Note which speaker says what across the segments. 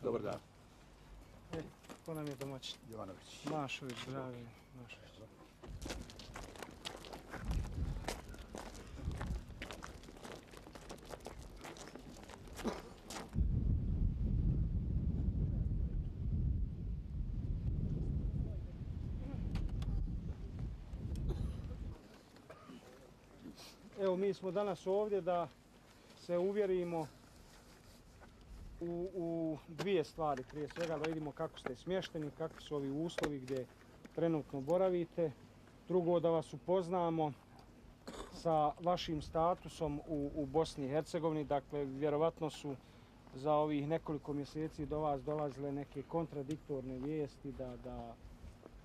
Speaker 1: Dobar dan.
Speaker 2: Ko nam je domaćin?
Speaker 1: Jovanović.
Speaker 2: Mašović, zdravi. Mašović. Evo, mi smo danas ovdje da se uvjerimo u dvije stvari. Prije svega da vidimo kako ste smješteni, kakvi su ovi uslovi gdje trenutno boravite. Drugo, da vas upoznamo sa vašim statusom u Bosni i Hercegovini. Dakle, vjerovatno su za ovih nekoliko mjeseci do vas dolazile neke kontradiktorne vijesti da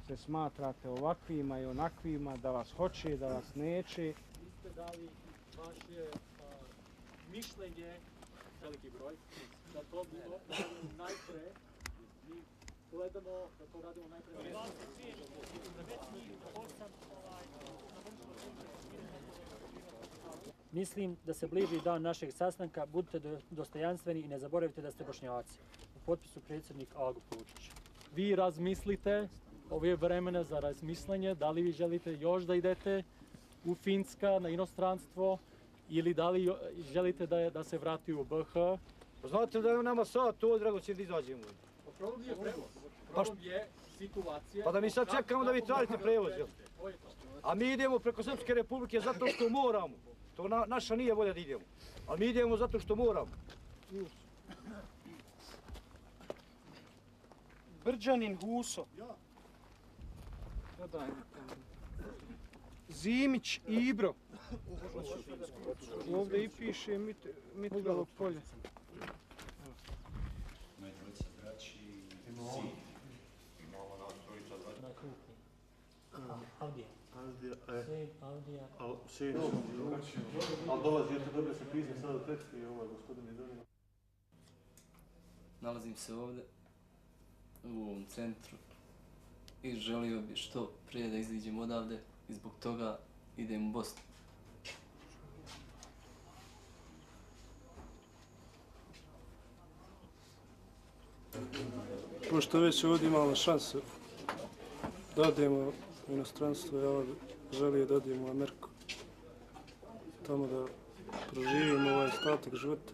Speaker 2: se smatrate ovakvima i onakvima, da vas hoće, da vas neće.
Speaker 3: Vi ste dali vaše mišljenje, veliki broj, da to bilo najpre, mi gledamo da to radimo najpre. Mislim da se bliži dan našeg sastanka, budite dostojanstveni i ne zaboravite da ste Bošnjaci. U potpisu predsjednik Algo Pučić. Vi razmislite, ovo je vremena za razmišljanje, da li vi želite još da idete u Finska, na inostranstvo, ili da li želite da se vrati u BiH?
Speaker 4: Znate da je nama sad to dragocjen da izađemo.
Speaker 3: Problem je prevoz, problem je situacija.
Speaker 4: Pa da mi sad čekamo da vi tražite prevoz, jel? A mi idemo preko Srpske Republike zato što moramo. To naša nije volja da idemo. Ali mi idemo zato što moramo.
Speaker 2: Brđanin Huso. Zimić Ibro. Ovdje i piše Mitralo polje.
Speaker 5: Moje dvojica braći i sin. Imamo nas trojica braća.
Speaker 3: Avdija. Avdija.
Speaker 6: Ali dolazi, ja te dobio sam pismo sada u tekstu i ovaj gospodin je donio.
Speaker 7: Nalazim se ovdje u ovom centru i želio bi što prije da iziđem odavde i zbog toga idem u Bosnu.
Speaker 2: Pošto već ovdje imamo šansu da odemo u inostranstvo, ja želio da odemo u Ameriku. Tamo da proživimo ovaj ostatak života.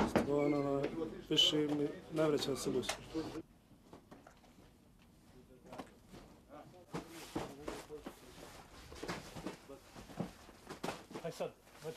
Speaker 2: Stvarno, više mi ne vraća se Bosnu.
Speaker 3: Aj sad, već